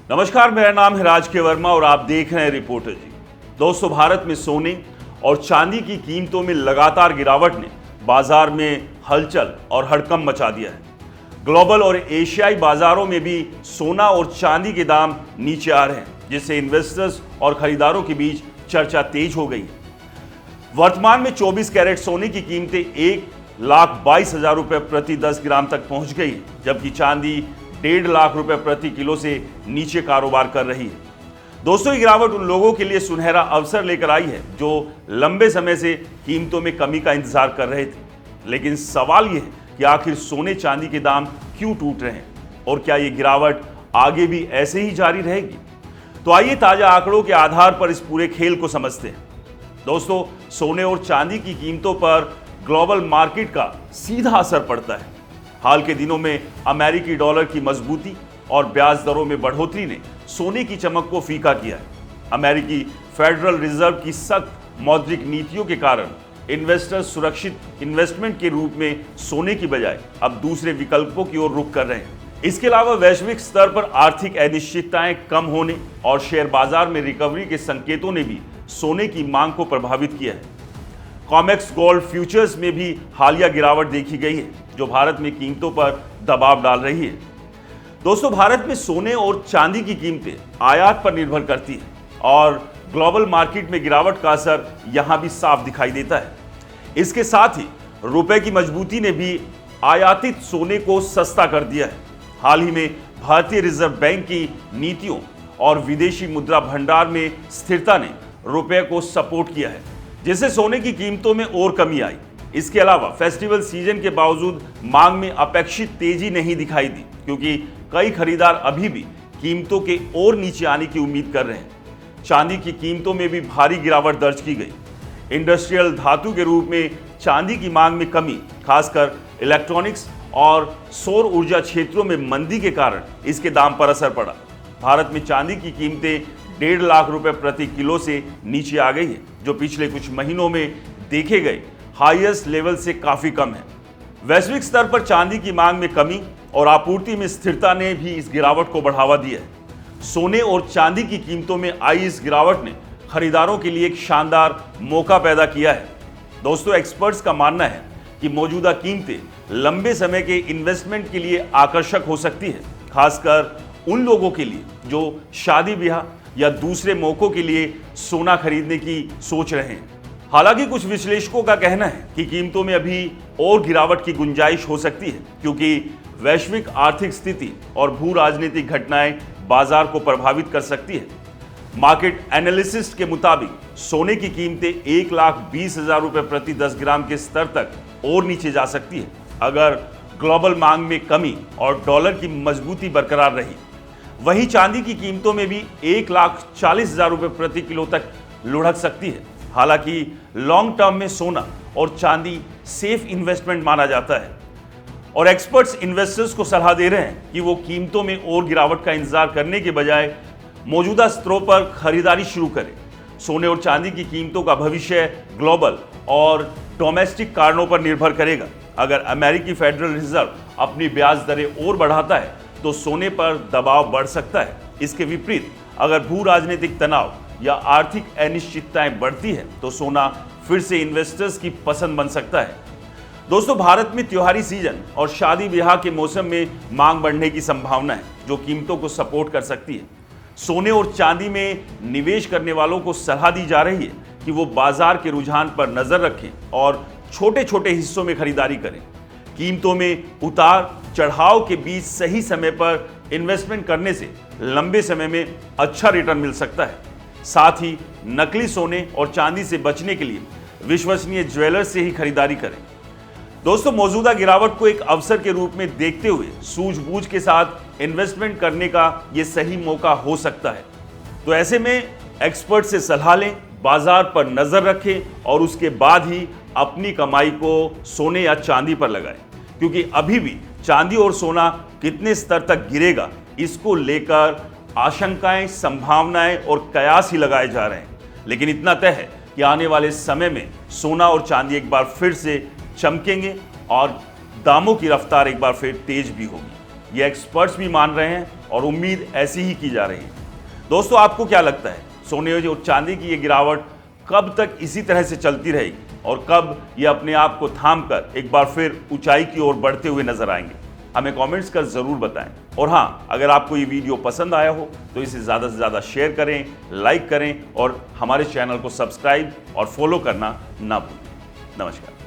नमस्कार, मेरा नाम है राज के वर्मा और आप देख रहे हैं रिपोर्टर जी। दोस्तों, भारत में सोने और चांदी की कीमतों में लगातार गिरावट ने बाजार में हलचल और हड़कंप मचा दिया है। ग्लोबल और एशियाई बाजारों में भी सोना और चांदी के दाम नीचे आ रहे हैं, जिससे इन्वेस्टर्स और खरीदारों के बीच चर्चा तेज हो गई है। वर्तमान में 24 कैरेट सोने की कीमतें 1,22,000 रुपए प्रति 10 ग्राम तक पहुंच गई है, जबकि चांदी 1.5 लाख रुपए प्रति किलो से नीचे कारोबार कर रही है। दोस्तों, ये गिरावट उन लोगों के लिए सुनहरा अवसर लेकर आई है जो लंबे समय से कीमतों में कमी का इंतजार कर रहे थे। लेकिन सवाल यह है कि आखिर सोने चांदी के दाम क्यों टूट रहे हैं और क्या ये गिरावट आगे भी ऐसे ही जारी रहेगी? तो आइए ताजा आंकड़ों के आधार पर इस पूरे खेल को समझते हैं। दोस्तों, सोने और चांदी की कीमतों पर ग्लोबल मार्केट का सीधा असर पड़ता है। हाल के दिनों में अमेरिकी डॉलर की मजबूती और ब्याज दरों में बढ़ोतरी ने सोने की चमक को फीका किया है। अमेरिकी फेडरल रिजर्व की सख्त मौद्रिक नीतियों के कारण इन्वेस्टर्स सुरक्षित इन्वेस्टमेंट के रूप में सोने की बजाय अब दूसरे विकल्पों की ओर रुख कर रहे हैं। इसके अलावा वैश्विक स्तर पर आर्थिक अनिश्चितताएं कम होने और शेयर बाजार में रिकवरी के संकेतों ने भी सोने की मांग को प्रभावित किया है। कॉमेक्स गोल्ड फ्यूचर्स में भी हालिया गिरावट देखी गई है, जो भारत में कीमतों पर दबाव डाल रही है। दोस्तों, भारत में सोने और चांदी की कीमतें आयात पर निर्भर करती है और ग्लोबल मार्केट में गिरावट का असर यहां भी साफ दिखाई देता है। इसके साथ ही रुपए की मजबूती ने भी आयातित सोने को सस्ता कर दिया है। हाल ही में भारतीय रिजर्व बैंक की नीतियों और विदेशी मुद्रा भंडार में स्थिरता ने रुपए को सपोर्ट किया है, जिससे सोने की कीमतों में और कमी आई। इसके अलावा फेस्टिवल सीजन के बावजूद मांग में अपेक्षित तेजी नहीं दिखाई दी, क्योंकि कई खरीदार अभी भी कीमतों के और नीचे आने की उम्मीद कर रहे हैं। चांदी की कीमतों में भी भारी गिरावट दर्ज की गई। इंडस्ट्रियल धातु के रूप में चांदी की मांग में कमी, खासकर इलेक्ट्रॉनिक्स और सौर ऊर्जा क्षेत्रों में मंदी के कारण इसके दाम पर असर पड़ा। भारत में चांदी की कीमतें 1.5 लाख रुपए प्रति किलो से नीचे आ गई है, जो पिछले कुछ महीनों में देखे गए हाईएस्ट लेवल से काफी कम है। वैश्विक स्तर पर चांदी की मांग में कमी और आपूर्ति में स्थिरता ने भी इस गिरावट को बढ़ावा दिया है। सोने और चांदी की कीमतों में आई इस गिरावट ने खरीदारों के लिए एक शानदार मौका पैदा किया है। दोस्तों, एक्सपर्ट्स का मानना है कि मौजूदा कीमतें लंबे समय के इन्वेस्टमेंट के लिए आकर्षक हो सकती है, खासकर उन लोगों के लिए जो शादी ब्याह या दूसरे मौकों के लिए सोना खरीदने की सोच रहे हैं। हालांकि कुछ विश्लेषकों का कहना है कि कीमतों में अभी और गिरावट की गुंजाइश हो सकती है, क्योंकि वैश्विक आर्थिक स्थिति और भू राजनीतिक घटनाएं बाजार को प्रभावित कर सकती है। मार्केट एनालिसिस्ट के मुताबिक सोने की कीमतें 1,20,000 रुपए प्रति 10 ग्राम के स्तर तक और नीचे जा सकती है, अगर ग्लोबल मांग में कमी और डॉलर की मजबूती बरकरार रही। वहीं चांदी की कीमतों में भी 1,40,000 रुपए प्रति किलो तक लुढ़क सकती है। हालांकि लॉन्ग टर्म में सोना और चांदी सेफ इन्वेस्टमेंट माना जाता है और एक्सपर्ट्स इन्वेस्टर्स को सलाह दे रहे हैं कि वो कीमतों में और गिरावट का इंतजार करने के बजाय मौजूदा स्तरों पर खरीदारी शुरू करें। सोने और चांदी की कीमतों का भविष्य ग्लोबल और डोमेस्टिक कारणों पर निर्भर करेगा। अगर अमेरिकी फेडरल रिजर्व अपनी ब्याज दरें और बढ़ाता है तो सोने पर दबाव बढ़ सकता है। इसके विपरीत अगर भू राजनीतिक तनाव या आर्थिक अनिश्चितताएं बढ़ती है तो सोना फिर से इन्वेस्टर्स की पसंद बन सकता है। दोस्तों, भारत में त्योहारी सीजन और शादी ब्याह के मौसम में मांग बढ़ने की संभावना है, जो कीमतों को सपोर्ट कर सकती है। सोने और चांदी में निवेश करने वालों को सलाह दी जा रही है कि वो बाजार के रुझान पर नजर रखें और छोटे छोटे हिस्सों में खरीदारी करें। कीमतों में उतार चढ़ाव के बीच सही समय पर इन्वेस्टमेंट करने से लंबे समय में अच्छा रिटर्न मिल सकता है। साथ ही नकली सोने और चांदी से बचने के लिए विश्वसनीय ज्वेलर्स से ही खरीदारी करें। दोस्तों, मौजूदा गिरावट को एक अवसर के रूप में देखते हुए सूझबूझ के साथ इन्वेस्टमेंट करने का यह सही मौका हो सकता है। तो ऐसे में एक्सपर्ट से सलाह लें, बाजार पर नजर रखें और उसके बाद ही अपनी कमाई को सोने या चांदी पर लगाएं, क्योंकि अभी भी चांदी और सोना कितने स्तर तक गिरेगा, इसको लेकर आशंकाएं, संभावनाएं और कयास ही लगाए जा रहे हैं। लेकिन इतना तय है कि आने वाले समय में सोना और चांदी एक बार फिर से चमकेंगे और दामों की रफ्तार एक बार फिर तेज भी होगी। ये एक्सपर्ट्स भी मान रहे हैं और उम्मीद ऐसी ही की जा रही है। दोस्तों, आपको क्या लगता है, सोने और चांदी की ये गिरावट कब तक इसी तरह से चलती रहेगी और कब ये अपने आप को थाम कर एक बार फिर ऊंचाई की ओर बढ़ते हुए नजर आएंगे? हमें कमेंट्स कर जरूर बताएं। और हाँ, अगर आपको ये वीडियो पसंद आया हो तो इसे ज़्यादा से ज़्यादा शेयर करें, लाइक करें और हमारे चैनल को सब्सक्राइब और फॉलो करना ना भूलें। नमस्कार।